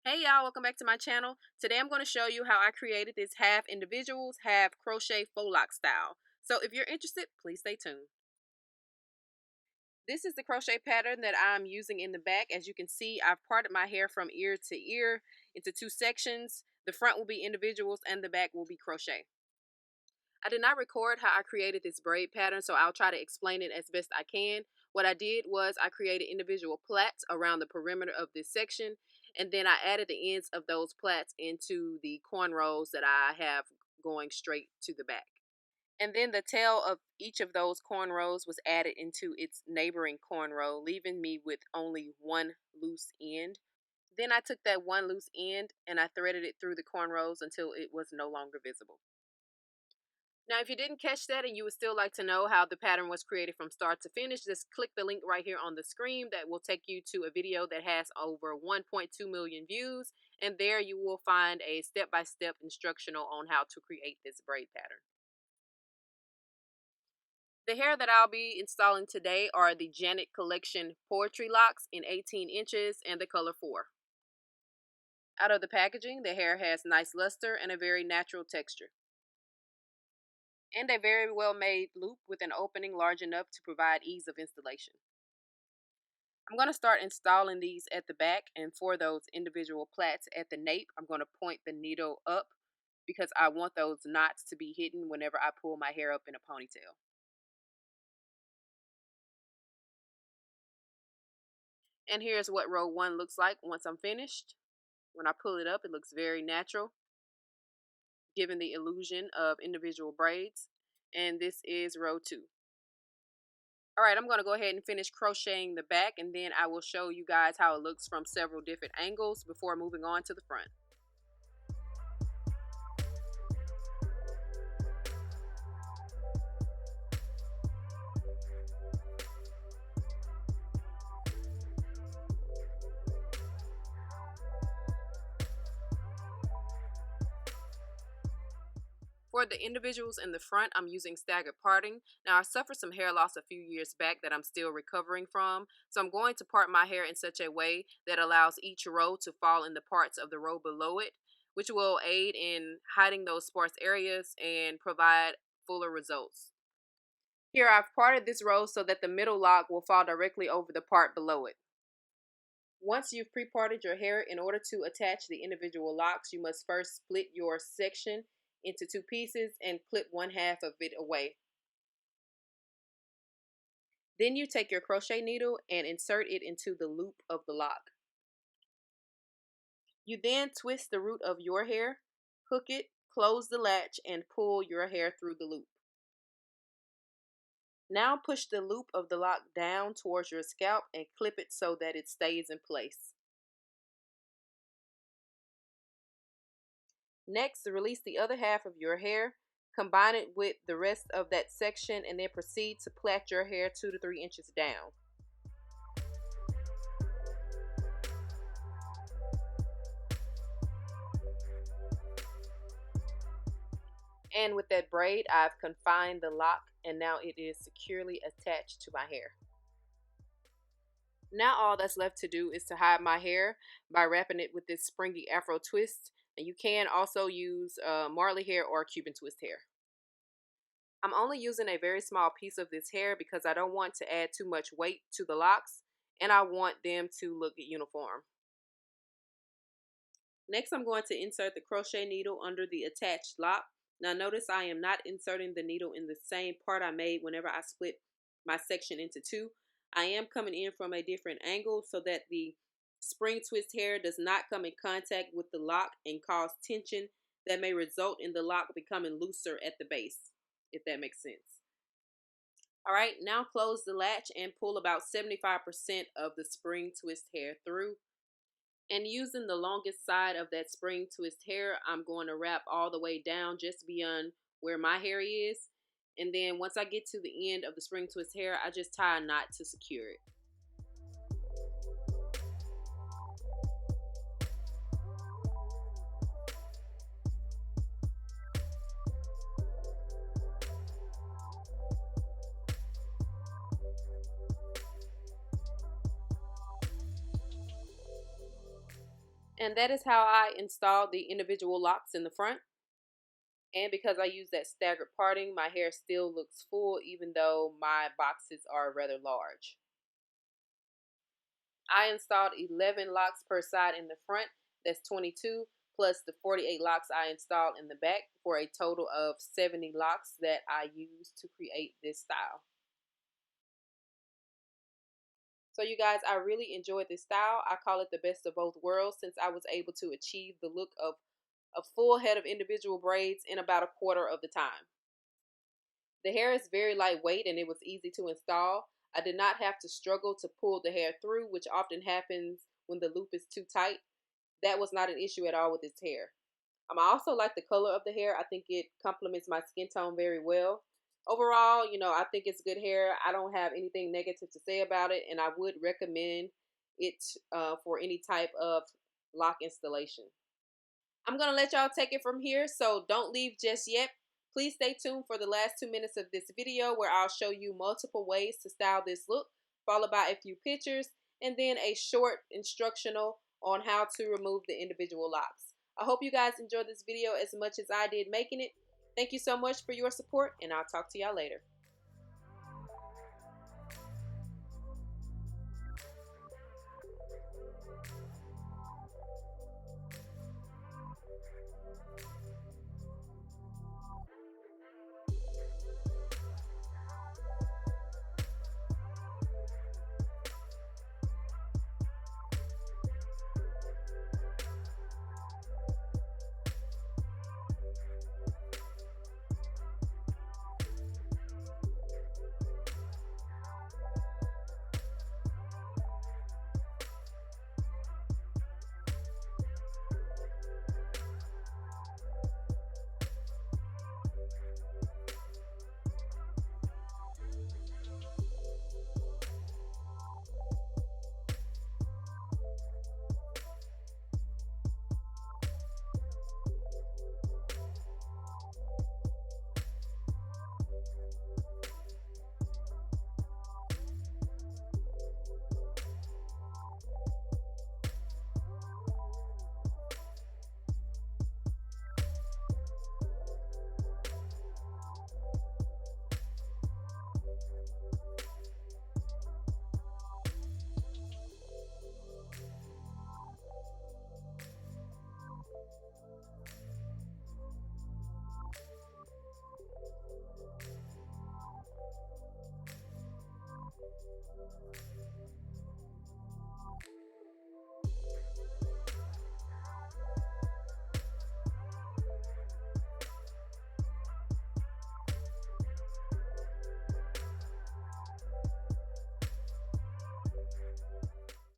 Hey y'all, welcome back to my channel. Today I'm going to show you how I created this half individuals, half crochet faux lock style. So if you're interested, please stay tuned. This is the crochet pattern that I'm using in the back. As you can see, I've parted my hair from ear to ear into two sections. The front will be individuals and the back will be crochet. I did not record how I created this braid pattern, so I'll try to explain it as best I can. What I did was I created individual plaits around the perimeter of this section, and then I added the ends of those plaits into the cornrows that I have going straight to the back. And then the tail of each of those cornrows was added into its neighboring cornrow, leaving me with only one loose end. Then I took that one loose end and I threaded it through the cornrows until it was no longer visible. Now, if you didn't catch that and you would still like to know how the pattern was created from start to finish, just click the link right here on the screen. That will take you to a video that has over 1.2 million views. And there you will find a step-by-step instructional on how to create this braid pattern. The hair that I'll be installing today are the Janet Collection Poetry Locks in 18 inches and the color 4. Out of the packaging, the hair has nice luster and a very natural texture, and a very well made loop with an opening large enough to provide ease of installation. I'm going to start installing these at the back, and for those individual plaits at the nape, I'm going to point the needle up because I want those knots to be hidden whenever I pull my hair up in a ponytail. And here's what row 1 looks like once I'm finished. When I pull it up, it looks very natural, giving the illusion of individual braids. And this is row 2. Alright, I'm going to go ahead and finish crocheting the back, and then I will show you guys how it looks from several different angles before moving on to the front. For the individuals in the front, I'm using staggered parting. Now, I suffered some hair loss a few years back that I'm still recovering from, so I'm going to part my hair in such a way that allows each row to fall in the parts of the row below it, which will aid in hiding those sparse areas and provide fuller results. Here, I've parted this row so that the middle lock will fall directly over the part below it. Once you've pre-parted your hair, in order to attach the individual locks, you must first split your section into two pieces and clip one half of it away. Then you take your crochet needle and insert it into the loop of the lock. You then twist the root of your hair, hook it, close the latch, and pull your hair through the loop. Now push the loop of the lock down towards your scalp and clip it so that it stays in place. Next, release the other half of your hair, combine it with the rest of that section, and then proceed to plait your hair 2 to 3 inches down. And with that braid, I've confined the lock, and now it is securely attached to my hair. Now all that's left to do is to hide my hair by wrapping it with this springy afro twist. And you can also use Marley hair or Cuban twist hair. I'm only using a very small piece of this hair because I don't want to add too much weight to the locks, and I want them to look uniform. Next, I'm going to insert the crochet needle under the attached lock. Now notice I am not inserting the needle in the same part I made whenever I split my section into two. I am coming in from a different angle so that the spring twist hair does not come in contact with the lock and cause tension that may result in the lock becoming looser at the base, if that makes sense. Alright, now close the latch and pull about 75% of the spring twist hair through. And using the longest side of that spring twist hair, I'm going to wrap all the way down just beyond where my hair is. And then once I get to the end of the spring twist hair, I just tie a knot to secure it. And that is how I installed the individual locks in the front. And because I use that staggered parting, my hair still looks full even though my boxes are rather large. I installed 11 locks per side in the front. That's 22 plus the 48 locks I installed in the back for a total of 70 locks that I used to create this style. So you guys, I really enjoyed this style. I call it the best of both worlds since I was able to achieve the look of a full head of individual braids in about a quarter of the time. The hair is very lightweight and it was easy to install. I did not have to struggle to pull the hair through, which often happens when the loop is too tight. That was not an issue at all with this hair. I also like the color of the hair. I think it complements my skin tone very well. Overall, I think it's good hair. I don't have anything negative to say about it, and I would recommend it for any type of lock installation. I'm going to let y'all take it from here, so don't leave just yet. Please stay tuned for the last 2 minutes of this video where I'll show you multiple ways to style this look, followed by a few pictures, and then a short instructional on how to remove the individual locks. I hope you guys enjoyed this video as much as I did making it. Thank you so much for your support, and I'll talk to y'all later.